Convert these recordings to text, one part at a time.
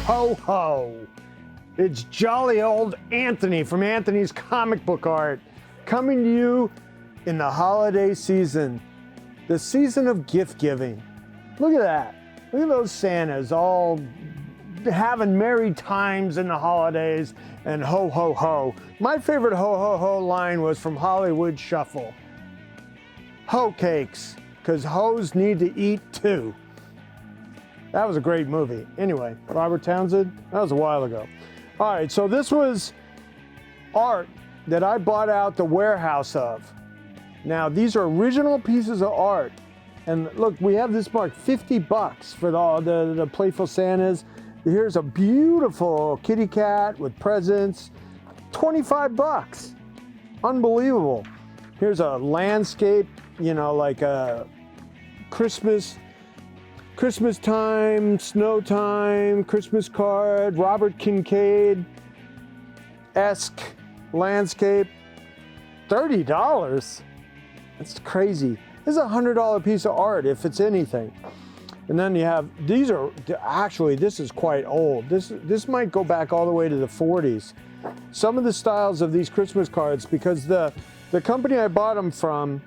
ho, ho. It's jolly old Anthony from Anthony's Comic Book Art coming to you in the holiday season, the season of gift giving. Look at that. Look at those Santas all having merry times in the holidays and ho, ho, ho. My favorite ho, ho, ho line was from Hollywood Shuffle. Ho cakes, because hoes need to eat too. That was a great movie. Anyway, Robert Townsend, that was a while ago. All right, so this was art that I bought out the warehouse of. Now, these are original pieces of art. And look, we have this marked $50 for the Playful Santas. Here's a beautiful kitty cat with presents, $25. Unbelievable. Here's a landscape, you know, like a Christmas time, snow time, Christmas card, Robert Kincaid-esque landscape, $30. That's crazy. This is a $100 piece of art if it's anything. And then you have, these are, actually this is quite old. This might go back all the way to the 40s. Some of the styles of these Christmas cards, because the company I bought them from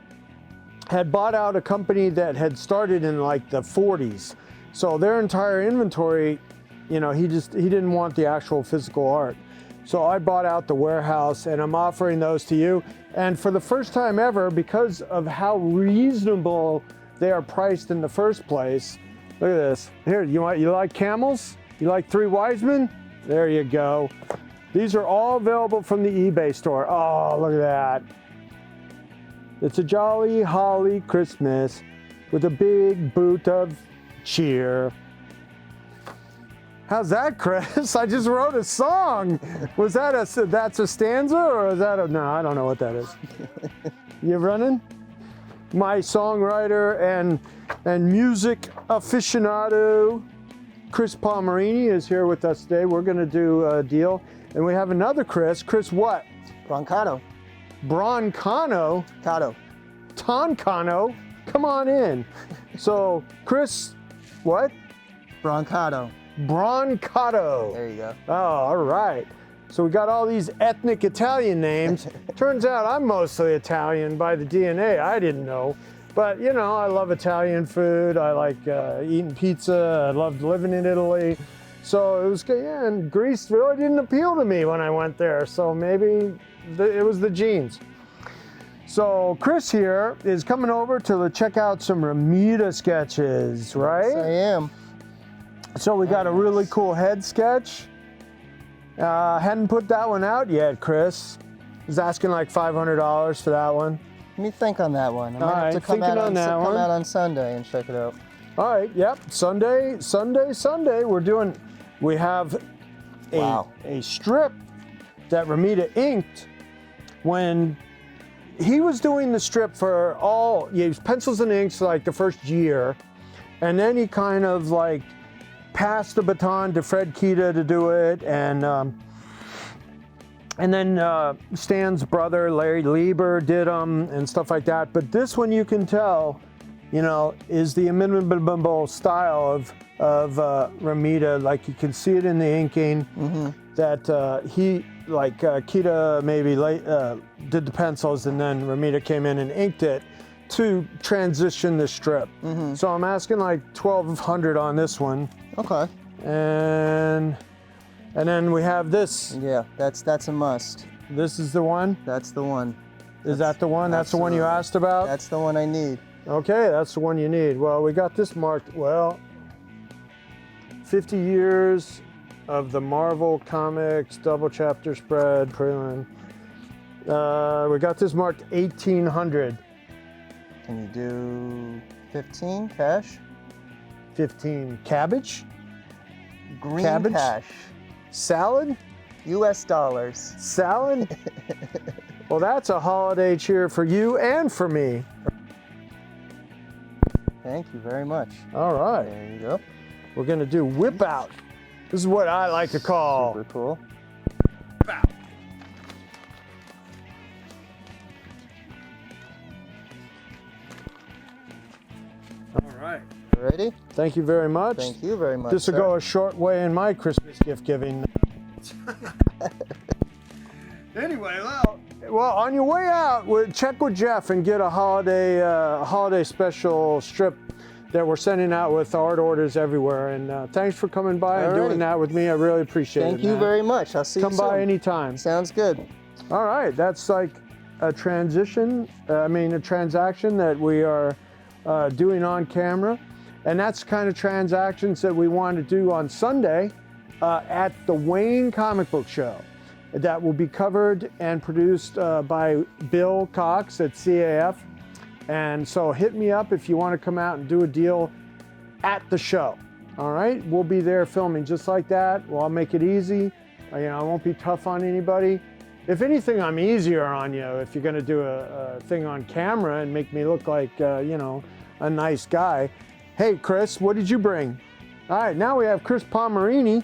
had bought out a company that had started in like the 40s. So their entire inventory, you know, he didn't want the actual physical art. So I bought out the warehouse and I'm offering those to you. And for the first time ever, because of how reasonable they are priced in the first place, look at this. Here, you like camels? You like Three Wise Men? There you go. These are all available from the eBay store. Oh, look at that. It's a jolly holly Christmas with a big boot of cheer. How's that, Chris? I just wrote a song. Was that that's a stanza or is that no, I don't know what that is. You running? My songwriter and music aficionado, Chris Palmerini, is here with us today. We're gonna do a deal. And we have another Chris. Chris what? Broncano. Broncano? Cado. Toncano? Come on in. So, Chris, what? Broncano. Brancato. There you go. Oh, all right. So we got all these ethnic Italian names. Turns out I'm mostly Italian by the DNA. I didn't know. But, you know, I love Italian food. I like eating pizza. I loved living in Italy. So it was, yeah, and Greece really didn't appeal to me when I went there. So maybe it was the genes. So Chris here is coming over to check out some Ramita sketches, right? Yes, I am. So we got a really cool head sketch. Hadn't put that one out yet, Chris. He's asking like $500 for that one. Let me think on that one. I might have to come out on Sunday and check it out. All right, yep. Sunday. We have a strip that Ramita inked when he was doing the strip for he used pencils and inks like the first year, and then he kind of like passed the baton to Fred Kita to do it, and then Stan's brother Larry Lieber did them and stuff like that. But this one, you can tell, you know, is the inimitable style of Ramita. Like you can see it in the inking, that he, like Kita maybe did the pencils and then Ramita came in and inked it to transition the strip. So I'm asking like $1,200 on this one. Okay. And then we have this. Yeah, that's a must. This is the one? That's the one. Is that the one? That's the one you asked about? That's the one I need. Okay, that's the one you need. Well, we got this marked, 50 years of the Marvel Comics double chapter spread prelim. We got this marked 1800. Can you do 15 cash? 15 cabbage? Green Cabbage? cash. Salad? US dollars. Salad? Well, that's a holiday cheer for you and for me. Thank you very much. All right. There you go. We're gonna do whip out. This is what I like to call super cool. Whip out. All right. Alrighty. Thank you very much. Thank you very much. This will go a short way in my Christmas gift giving. Anyway, well, on your way out, check with Jeff and get a holiday special strip that we're sending out with art orders everywhere. And thanks for coming by and doing that with me. I really appreciate it. Thank you very much. I'll see you soon. Come by anytime. Sounds good. All right, that's like a transaction that we are doing on camera. And that's kind of transactions that we want to do on Sunday at the Wayne Comic Book Show. That will be covered and produced by Bill Cox at CAF. And so hit me up if you want to come out and do a deal at the show. All right, we'll be there filming just like that. Well, I'll make it easy. I won't be tough on anybody. If anything, I'm easier on you if you're going to do a thing on camera and make me look like, a nice guy. Hey, Chris, what did you bring? All right, now we have Chris Palmerini.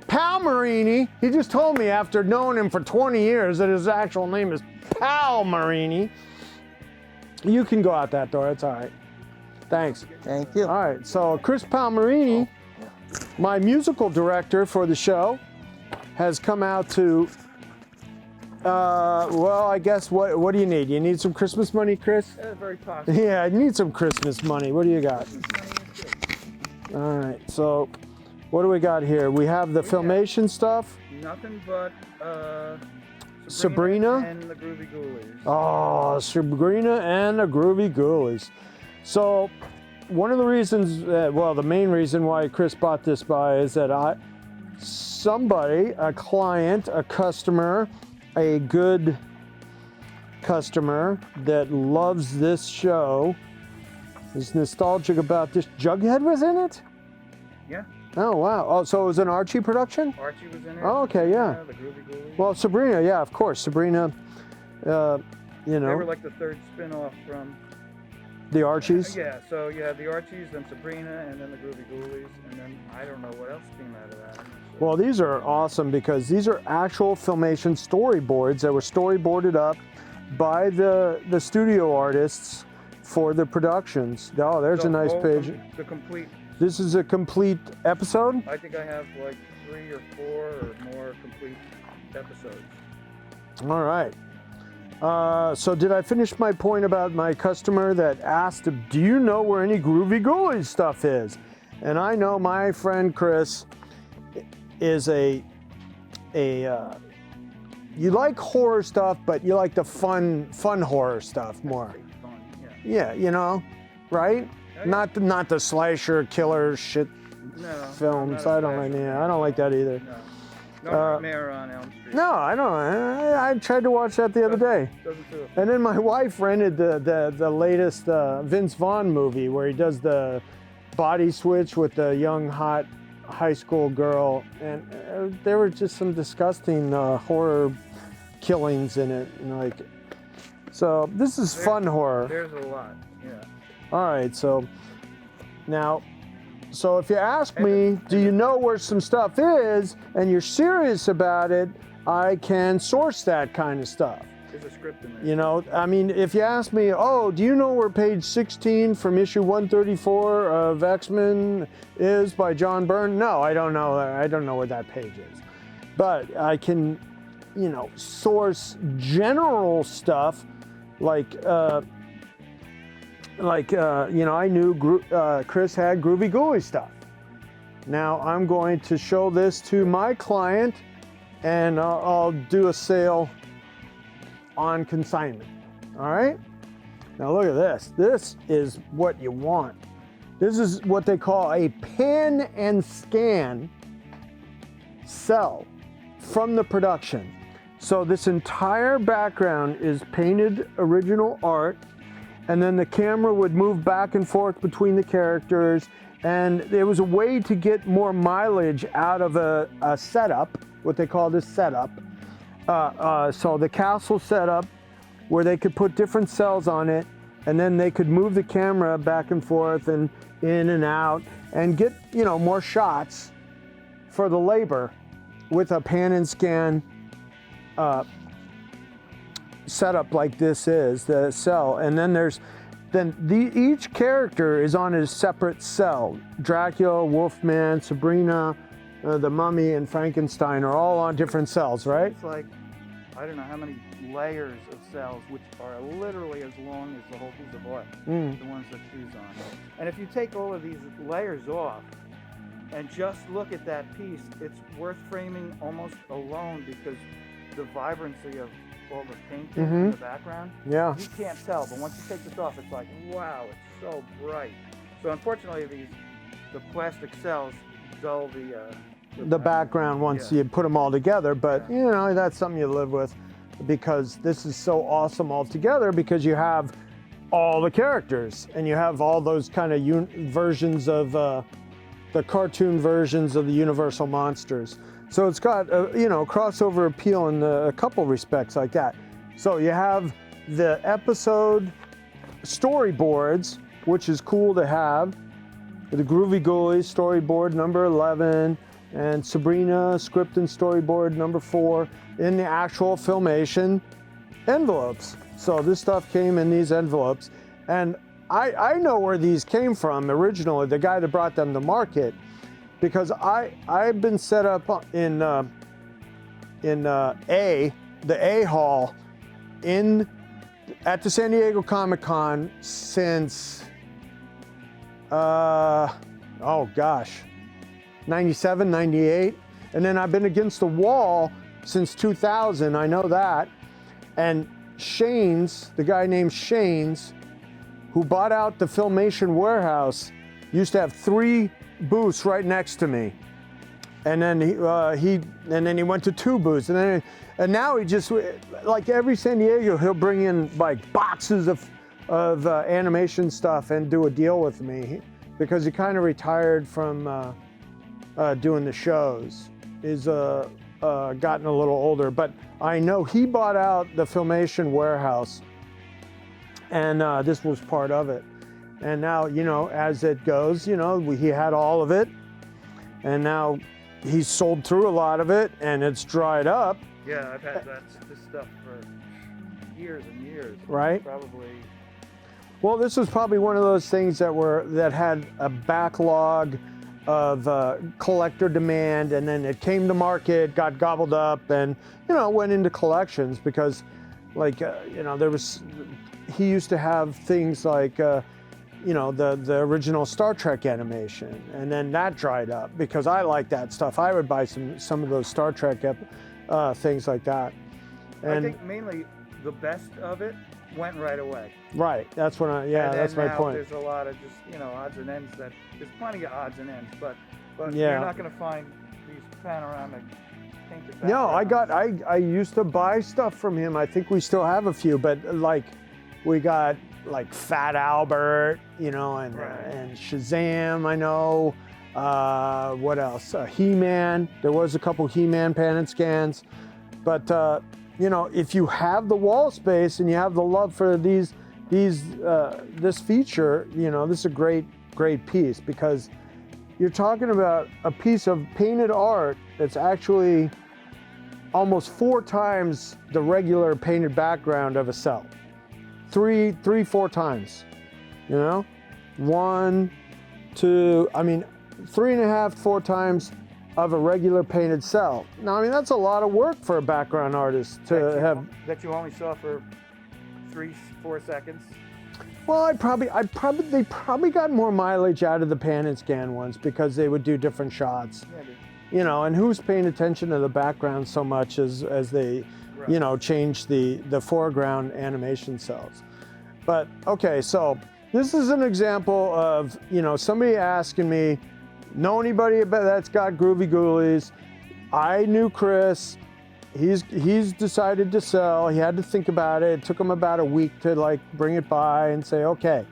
Palmerini. He just told me after knowing him for 20 years that his actual name is Palmerini. You can go out that door. It's all right. Thanks. Thank you. All right. So Chris Palmerini, my musical director for the show, has come out to. Well, I guess what do you need? You need some Christmas money, Chris? Very possible. Yeah, I need some Christmas money. What do you got? All right. So. What do we got here? We have the Filmation stuff. Nothing but Sabrina and the Groovy Goolies. Oh, Sabrina and the Groovy Goolies. So one of the reasons, the main reason why Chris bought this by is that a client, a customer, a good customer that loves this show is nostalgic about this. Jughead was in it? Yeah. Oh, wow. Oh, so it was an Archie production? Archie was in it. Oh, okay, yeah. The Groovy Goolies. Well, Sabrina, yeah, of course. Sabrina, They were like the third spin-off from... The Archies? Yeah, so you had the Archies, then Sabrina, and then the Groovy Goolies, and then I don't know what else came out of that. Well, these are awesome because these are actual Filmation storyboards that were storyboarded up by the studio artists for the productions. Oh, there's a nice page. The complete... This is a complete episode? I think I have like 3 or 4 or more complete episodes. All right. So did I finish my point about my customer that asked, do you know where any Groovy Goolies stuff is? And I know my friend Chris is you like horror stuff, but you like the fun horror stuff more. Fun, Yeah, right? Not the slasher killer shit films. I don't like that either. No Nightmare on Elm Street. No, I don't. I tried to watch that the other day. Doesn't do it. And then my wife rented the latest Vince Vaughn movie where he does the body switch with the young hot high school girl, and there were just some disgusting horror killings in it, so this is fun horror. There's a lot, yeah. All right, so if you ask me, do you know where some stuff is, and you're serious about it, I can source that kind of stuff. There's a script in there. If you ask me, do you know where page 16 from issue 134 of X-Men is by John Byrne? No, I don't know. I don't know where that page is. But I can, source general stuff I knew Chris had Groovy Goolies stuff. Now I'm going to show this to my client, and I'll do a sale on consignment. All right? Now look at this. This is what you want. This is what they call a pan and scan cell from the production. So this entire background is painted original art, and then the camera would move back and forth between the characters, and there was a way to get more mileage out of a setup, what they call this setup. So the castle setup, where they could put different cells on it, and then they could move the camera back and forth and in and out, and get more shots for the labor with a pan and scan setup like this is the cell. And then there's then each character is on a separate cell. Dracula, Wolfman, Sabrina, the Mummy, and Frankenstein are all on different cells, right? It's like, I don't know how many layers of cells, which are literally as long as the whole piece of art, the ones that she's on. And if you take all of these layers off and just look at that piece, it's worth framing almost alone because the vibrancy of all the painting in the background, yeah, you can't tell. But once you take this off, it's like, wow, it's so bright. So unfortunately, the plastic cells dull the background once you put them all together. But you know, that's something you live with, because this is so awesome all together, because you have all the characters and you have all those kind of versions of the cartoon versions of the Universal monsters. So it's got you know, crossover appeal in a couple respects like that. So you have the episode storyboards, which is cool to have. The Groovy Goolies storyboard number 11, and Sabrina script and storyboard number 4 in the actual Filmation envelopes. So this stuff came in these envelopes, and I know where these came from originally, the guy that brought them to market, because I've been set up in the A hall at the San Diego Comic-Con since oh gosh, 97, 98. And then I've been against the wall since 2000, I know that. And Shane's, the guy named Shane's, who bought out the Filmation warehouse, used to have 3 booths right next to me. And then he went to 2 booths, and now he just, like every San Diego, he'll bring in like boxes of animation stuff and do a deal with me, because he kind of retired from doing the shows. He's gotten a little older, but I know he bought out the Filmation warehouse, and this was part of it. And now, you know, as it goes, you know, he had all of it, and now he's sold through a lot of it, and it's dried up. Yeah, I've had this stuff for years and years. Right. Probably. Well, this was probably one of those things that had a backlog of collector demand, and then it came to market, got gobbled up, and you know, went into collections, because, like, you know, he used to have things like, you know, the original Star Trek animation, and then that dried up, because I like that stuff. I would buy some of those Star Trek things like that. And I think mainly the best of it went right away. Right, that's what that's my point. There's a lot of just, you know, odds and ends there's plenty of odds and ends, but yeah, you're not going to find these panoramic painted backgrounds. No, I used to buy stuff from him. I think we still have a few, but like we got like Fat Albert, you know, and Shazam, I know. What else? He-Man. There was a couple He-Man pan and scans, but you know, if you have the wall space and you have the love for this feature, you know, this is a great piece, because you're talking about a piece of painted art that's actually almost 4 times the regular painted background of a cell. 4 times, you know? 1, 2, I mean, 3.5, 4 times of a regular painted cell. Now, I mean, that's a lot of work for a background artist to have. That you only saw for 3-4 seconds. Well, they probably got more mileage out of the pan and scan ones, because they would do different shots. Maybe. You know, and who's paying attention to the background so much as they, you know, change the foreground animation cells. But okay, so this is an example of, you know, somebody asking me, know anybody that's got Groovy Goolies? I knew Chris. He's decided to sell. He had to think about it. It took him about a week to like bring it by and say, okay.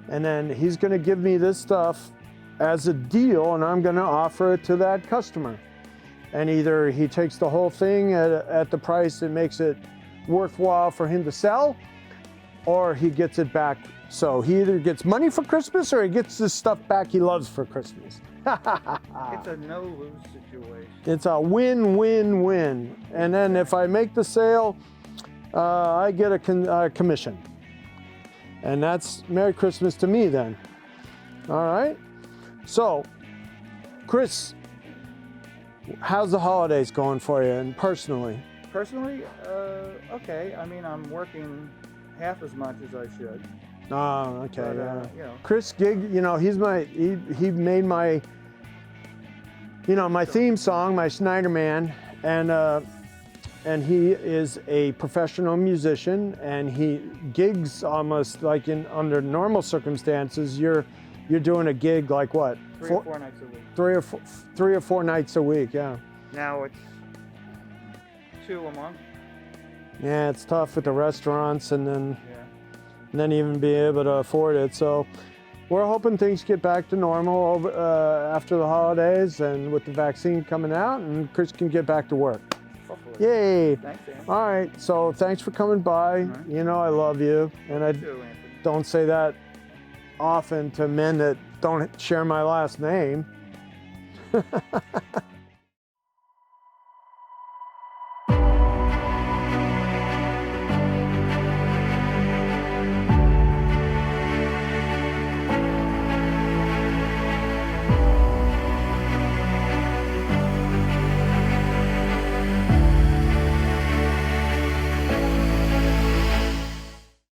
And then he's gonna give me this stuff as a deal, and I'm gonna offer it to that customer. And either he takes the whole thing at the price that makes it worthwhile for him to sell, or he gets it back. So he either gets money for Christmas, or he gets the stuff back he loves for Christmas. It's a no-lose situation. It's a win-win-win. And then if I make the sale, I get a commission. And that's Merry Christmas to me then. All right. So, Chris, how's the holidays going for you and personally? Personally, okay. I mean, I'm working half as much as I should. Oh, okay, But, yeah. you know. Chris Gig, you know, he made my, you know, my theme song, my Snyder Man, and he is a professional musician, and he gigs almost like under normal circumstances. You're doing a gig like what? Three or four nights a week. Three or four nights a week, yeah. Now it's 2 a month. Yeah, it's tough with the restaurants and then Yeah. even be able to afford it. So we're hoping things get back to normal after the holidays and with the vaccine coming out, and Chris can get back to work. Hopefully. Yay! Thanks, Anthony. All right, so thanks for coming by. right. You know I love you, and I You too, Anthony. don't say that often to men that don't share my last name.